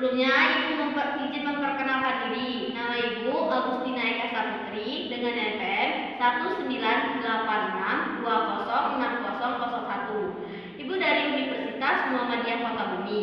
Sebelumnya, Ibu izin memperkenalkan diri. Nama Ibu Agustina Eka Saputri dengan NPM 19682060001. Ibu dari Universitas Muhammadiyah Kota Bumi.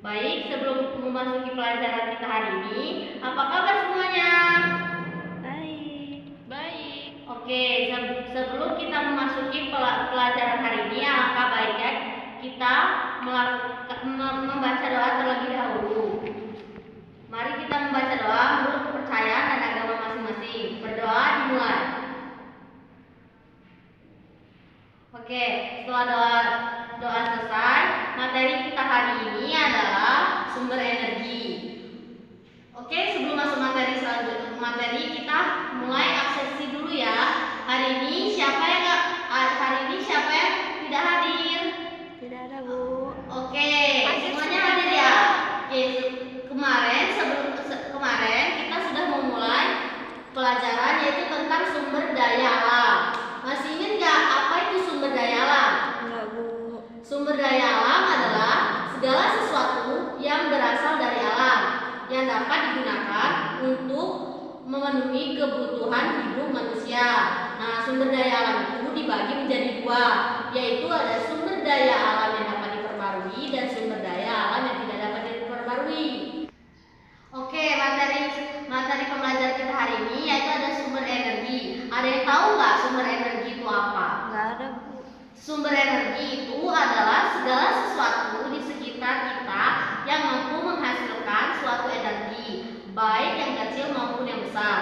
Baik, sebelum memasuki pelajaran kita hari ini, apa kabar semuanya? Baik. Oke, sebelum kita memasuki pelajaran hari ini, alangkah baiknya kita membaca doa terlebih dahulu. Mari kita membaca doa menurut kepercayaan dan agama masing-masing. Berdoa dimulai. Oke, setelah doa selesai, materi kita hari ini adalah sumber energi. Oke, sebelum masuk materi kita mulai absensi dulu ya. Hari ini siapa yang tidak hadir? Tidak ada, Bu. Oke, semuanya hadir ya. Oke, kemarin kita sudah memulai pelajaran yaitu tentang sumber daya alam. Masih ingat nggak apa itu sumber daya alam? Enggak, Bu. Sumber daya alam adalah segala sesuatu yang berasal dari alam yang dapat digunakan untuk memenuhi kebutuhan hidup manusia. Nah, sumber daya alam itu dibagi menjadi dua, yaitu ada sumber daya alam yang dapat diperbarui dan sumber daya alam yang tidak dapat diperbarui. Oke, materi pembelajaran kita hari ini yaitu ada sumber energi. Ada yang tahu nggak sumber energi itu apa? Enggak ada, Bu. Sumber energi itu adalah segala sesuatu di sekitar kita yang mampu menghasilkan suatu energi, baik yang kecil maupun yang besar.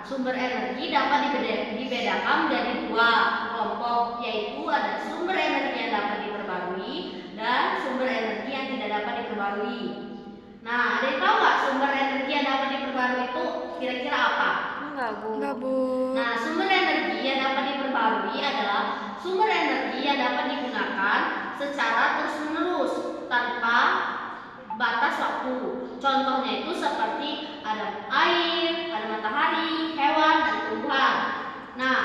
Sumber energi dapat dibedakan menjadi dua kelompok, yaitu ada sumber energi yang dapat diperbarui dan sumber energi yang tidak dapat diperbarui. Nah, ada yang tahu nggak sumber energi yang dapat diperbarui itu kira-kira apa? Enggak, Bu. Nah, sumber energi yang dapat diperbarui adalah sumber energi yang dapat digunakan secara terus-menerus tanpa batas waktu. Contohnya itu seperti ada air, ada matahari, hewan, dan tumbuhan. Nah,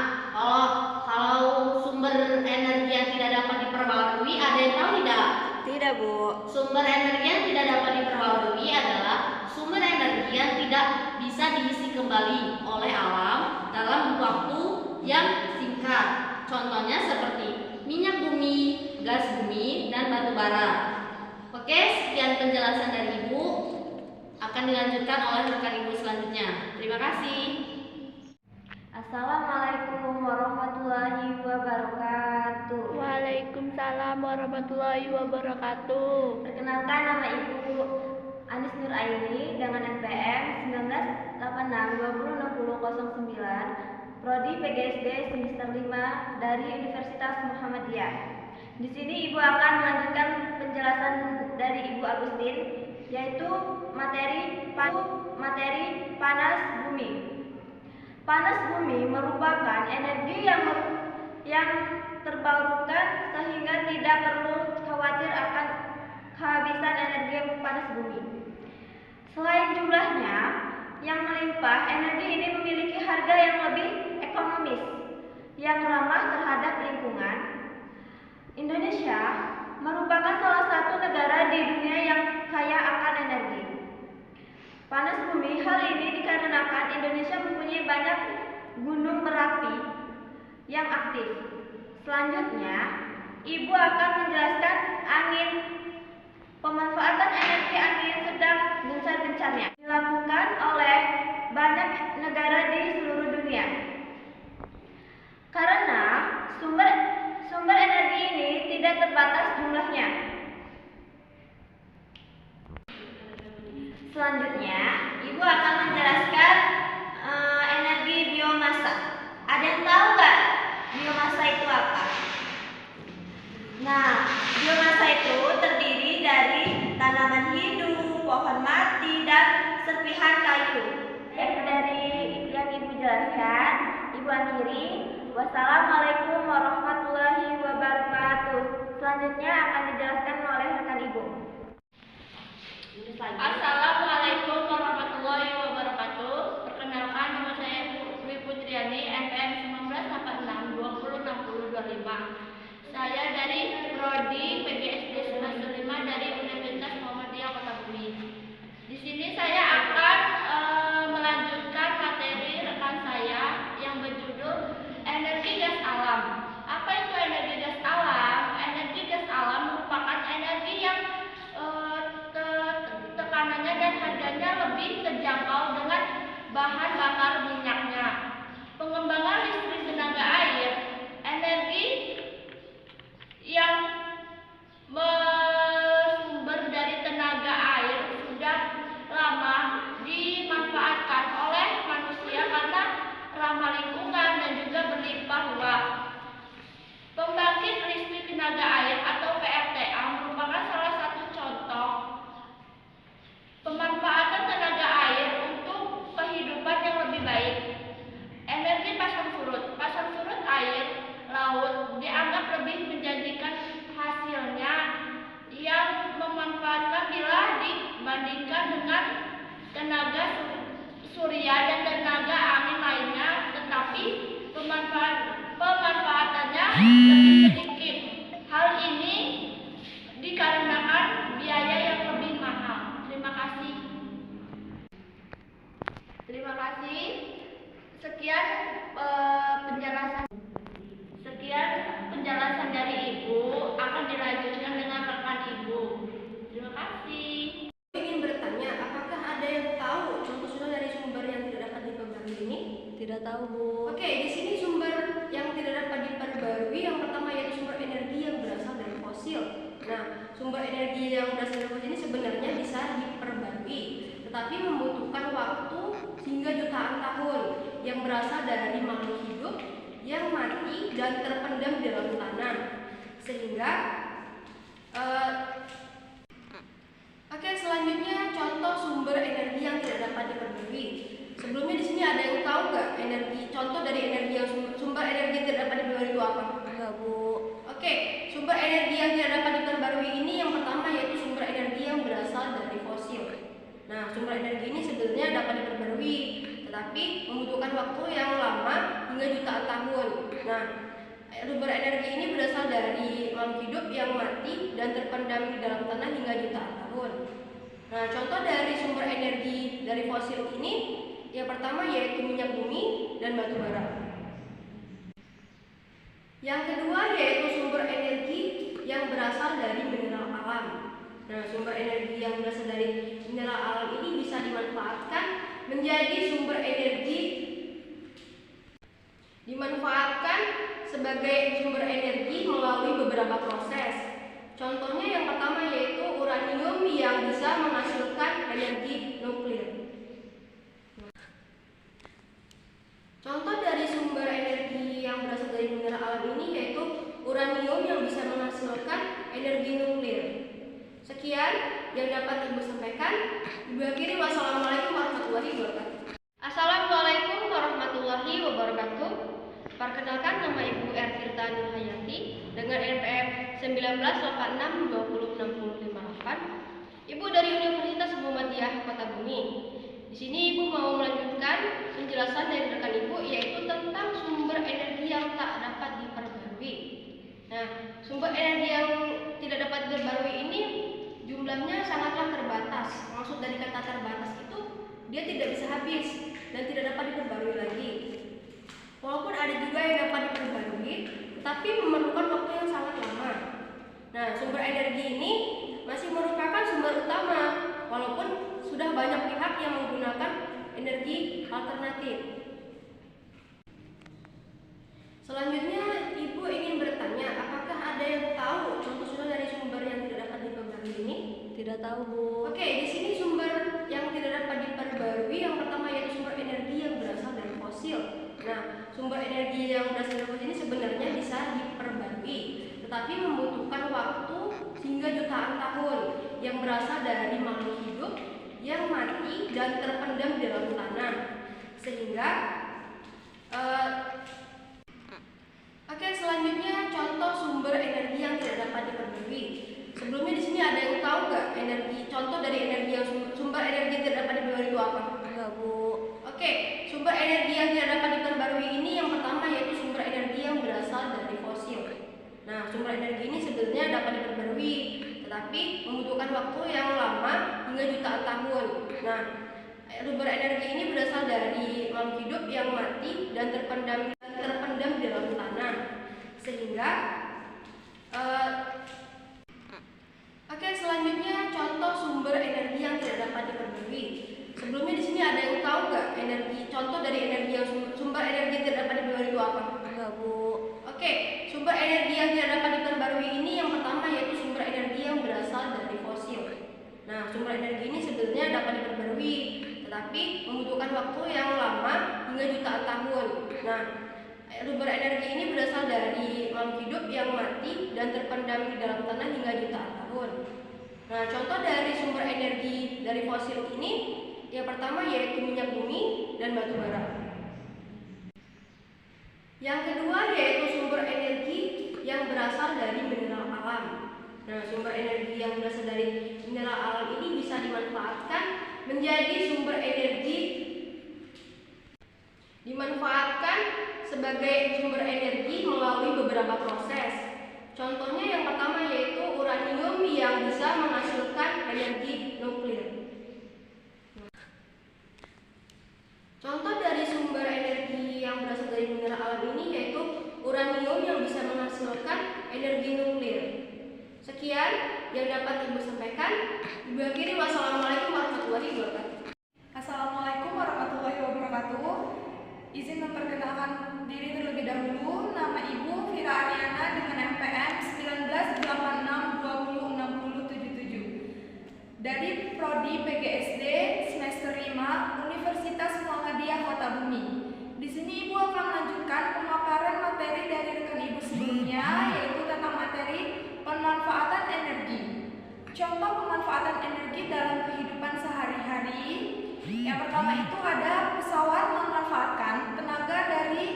kalau sumber energi yang tidak dapat diperbarui, ada yang tahu tidak? Tidak, Bu. Sumber energi yang tidak dapat diperbarui adalah sumber energi yang tidak bisa diisi kembali oleh alam dalam waktu yang singkat. Contohnya seperti minyak bumi, gas bumi, dan batu bara. Oke, sekian penjelasan dari Ibu. Akan dilanjutkan oleh rekan Ibu selanjutnya. Terima kasih. Assalamualaikum warahmatullahi wabarakatuh. Waalaikumsalam warahmatullahi wabarakatuh. Perkenalkan, nama Ibu Anis Nur Aini dengan NPM 1986206009, Prodi PGSD semester 5 dari Universitas Muhammadiyah. Di sini Ibu akan melanjutkan penjelasan dari Ibu Agustin, yaitu materi panas bumi. Panas bumi merupakan energi yang terbarukan sehingga tidak perlu khawatir akan kehabisan energi panas bumi. Selain jumlahnya yang melimpah, energi ini memiliki harga yang lebih ekonomis, yang ramah terhadap lingkungan. Indonesia merupakan salah satu negara di dunia yang kaya akan energi panas bumi. Hal ini dikarenakan Indonesia mempunyai banyak gunung berapi yang aktif. Selanjutnya, Ibu akan menjelaskan angin. Pemanfaatan energi angin sedang gencar-gencarnya dilakukan oleh banyak negara di seluruh dunia. Karena sumber energi ini tidak terbatas jumlahnya. Selanjutnya, Ibu akan menjelaskan energi biomasa. Ada yang tahu nggak biomasa itu apa? Nah, biomasa itu terdiri dari tanaman hidup, pohon mati, dan serpihan kayu. Dari yang Ibu jelaskan, Ibu akhiri. Wassalamualaikum warahmatullahi wabarakatuh. Selanjutnya akan dijelaskan oleh rekan Ibu. Assalamualaikum warahmatullahi wabarakatuh. Perkenalkan, nama saya Dwi Putriani, NPM 1986206025. Saya dari Prodi PGSD semester 5 dari Universitas Muhammadiyah Kota Bumi. lebih terjangkau dengan bahan bakar minyaknya. Pengembangan listrik tenaga air, energi yang bersumber dari tenaga air sudah lama dimanfaatkan oleh manusia karena ramah lingkungan dan juga berlimpah ruah. Pembangkit listrik tenaga air atau PLTA merupakan salah satu contoh pemanfaatan tenaga air untuk kehidupan yang lebih baik. Energi pasang surut. Pasang surut air laut dianggap lebih menjanjikan hasilnya yang memanfaatkan bila dibandingkan dengan tenaga surya dan tenaga angin lainnya, tetapi pemanfaatannya lebih sedikit. Hal ini dikarenakan biaya yang lebih mahal. Terima kasih. Terima kasih. Sekian penjelasan dari Ibu, akan dilanjutkan dengan rekan Ibu. Terima kasih. Ingin bertanya, apakah ada yang tahu contoh-contoh dari sumber yang tidak dapat diperbarui ini? Tidak tahu, Bu. Oke, di sini sumber yang tidak dapat diperbarui yang pertama yaitu sumber energi yang berasal dari fosil. Nah, sumber energi yang berasal dari fosil ini sebenarnya bisa diperbarui, tetapi membutuhkan waktu hingga jutaan tahun, yang berasal dari makhluk hidup yang mati dan terpendam di dalam tanah. Sehingga Oke, selanjutnya contoh sumber energi yang tidak dapat diperbarui. Sebelumnya di sini ada yang tahu nggak contoh dari energi yang sumber energi yang tidak dapat diperbarui itu apa? Enggak, Bu. Oke, sumber energi yang tidak dapat diperbarui ini yang pertama yaitu sumber energi yang berasal dari fosil. Nah, sumber energi ini sebenarnya dapat diperbarui, tetapi membutuhkan waktu yang lama hingga jutaan tahun. Nah, sumber energi ini berasal dari makhluk hidup yang mati dan terpendam di dalam tanah hingga jutaan tahun. Nah, contoh dari sumber energi dari fosil ini yang pertama yaitu minyak bumi dan batu bara. Yang kedua yaitu sumber energi yang berasal dari mineral alam. Nah, sumber energi yang berasal dari mineral alam ini bisa dimanfaatkan menjadi sumber energi, sebagai sumber energi melalui beberapa proses. Contohnya yang pertama yaitu uranium yang bisa menghasilkan energi nuklir. Contoh dari sumber energi yang berasal dari mineral alam ini yaitu uranium yang bisa menghasilkan energi nuklir. Sekian yang dapat Ibu sampaikan. Ibu akhiri, wassalamualaikum warahmatullahi wabarakatuh. Assalamualaikum warahmatullahi wabarakatuh. Perkenalkan, nama Ibu Ertirta Nurhayati dengan NPM 1986206058. Ibu dari Universitas Muhammadiyah Kota Bumi. Di sini Ibu mau melanjutkan penjelasan dari rekan Ibu yaitu tentang sumber energi yang tak dapat diperbarui. Nah, sumber energi yang tidak dapat diperbarui ini jumlahnya sangatlah terbatas. Maksud dari kata terbatas itu dia tidak bisa habis dan tidak dapat diperbarui lagi. Walaupun ada juga yang dapat diperbarui, tapi memerlukan waktu yang sangat lama. Nah, sumber energi ini masih merupakan sumber utama, walaupun sudah banyak pihak yang menggunakan energi alternatif. Selanjutnya, Ibu ingin bertanya, apakah ada yang tahu contoh-contoh dari sumber yang tidak dapat diperbarui ini? Tidak tahu, Bu. Oke, di sini sumber yang tidak dapat diperbarui yang pertama yaitu sumber energi yang berasal dari fosil. Nah, sumber energi yang berasal dari fosil ini sebenarnya bisa diperbarui, tetapi membutuhkan waktu hingga jutaan tahun, yang berasal dari makhluk hidup yang mati dan terpendam di dalam tanah. Sehingga Oke, selanjutnya contoh sumber energi yang tidak dapat diperbarui. Sebelumnya di sini ada yang tahu nggak contoh dari energi yang sumber energi yang tidak dapat diperbarui itu apa? Enggak, Bu. Oke, sumber energi yang tidak dapat diperbarui ini yang pertama yaitu sumber energi yang berasal dari fosil. Nah, sumber energi ini sebenarnya dapat diperbarui, tetapi membutuhkan waktu yang lama hingga jutaan tahun. Nah, sumber energi ini berasal dari makhluk hidup yang mati dan terpendam di dalam tanah. Sehingga Oke, selanjutnya contoh sumber energi yang tidak dapat diperbarui. Sebelumnya di sini ada yang tahu nggak contoh dari energi yang sumber energi yang tidak dapat diperbarui itu apa? Enggak, Bu. Oke, sumber energi yang tidak dapat diperbarui ini yang pertama yaitu sumber energi yang berasal dari fosil. Nah, sumber energi ini sebenarnya dapat diperbarui, tetapi membutuhkan waktu yang lama hingga jutaan tahun. Nah, sumber energi ini berasal dari makhluk hidup yang mati dan terpendam di dalam tanah hingga jutaan tahun. Nah, contoh dari sumber energi dari fosil ini yang pertama yaitu minyak bumi dan batu bara. Yang kedua yaitu sumber energi yang berasal dari mineral alam. Nah, sumber energi yang berasal dari mineral alam ini bisa dimanfaatkan menjadi sumber energi sebagai sumber energi melalui beberapa proses. Contohnya yang pertama yaitu uranium yang bisa menghasilkan energi nuklir. Contoh dari sumber energi yang berasal dari mineral alam ini yaitu uranium yang bisa menghasilkan energi nuklir. Sekian yang dapat Ibu sampaikan. Ibu akhiri, wassalamualaikum warahmatullahi wabarakatuh. Assalamualaikum warahmatullahi wabarakatuh. Izin memperkenalkan diri terlebih dahulu. Nama Ibu Fira Ariana dengan NPM 1986206077 dari Prodi PGSD semester 5 Universitas Muhammadiyah Kota Bumi. Di sini Ibu akan melanjutkan pemaparan materi dari rekan Ibu sebelumnya, yaitu tentang materi pemanfaatan energi. Contoh pemanfaatan energi dalam kehidupan sehari-hari. Yang pertama itu ada pesawat memanfaatkan tenaga dari.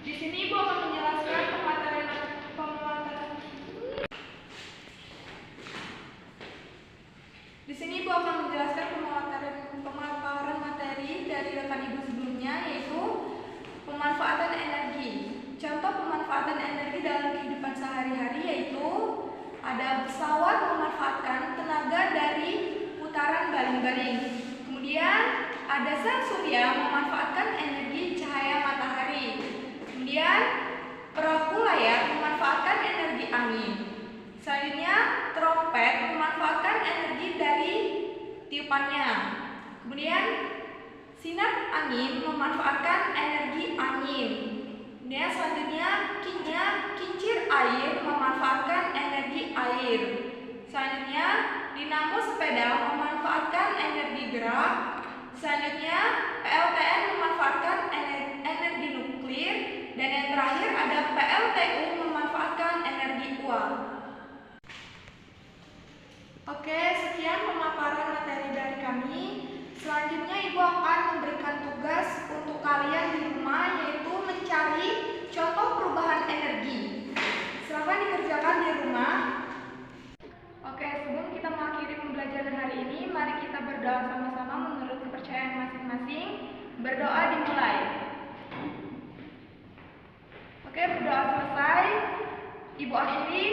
Di sini Ibu akan menjelaskan pemaparan. Di sini Ibu akan menjelaskan pemaparan materi dari rekan Ibu sebelumnya, yaitu pemanfaatan energi. Contoh pemanfaatan energi dalam kehidupan sehari-hari yaitu ada pesawat memanfaatkan tenaga dari putaran baling-baling. Kemudian ada sel surya memanfaatkan energi cahaya matahari. Kemudian perahu layar memanfaatkan energi angin. Selanjutnya trompet memanfaatkan energi dari tiupannya. Kemudian sinar angin memanfaatkan energi angin. Kemudian selanjutnya kincir air memanfaatkan energi air. Selanjutnya dinamo sepeda memanfaatkan energi gerak. Selanjutnya PLTN memanfaatkan energi nuklir. Dan yang terakhir ada PLTU memanfaatkan energi uap. Oke, sekian pemaparan materi dari kami. Selanjutnya Ibu akan memberikan tugas untuk kalian di rumah, yaitu mencari contoh perubahan energi. Silakan dikerjakan di rumah. Oke, sebelum kita mengakhiri pembelajaran hari ini, mari kita berdoa sama-sama menurut kepercayaan masing-masing. Berdoa dimulai. Oke, berdoa selesai. Ibu akhiri.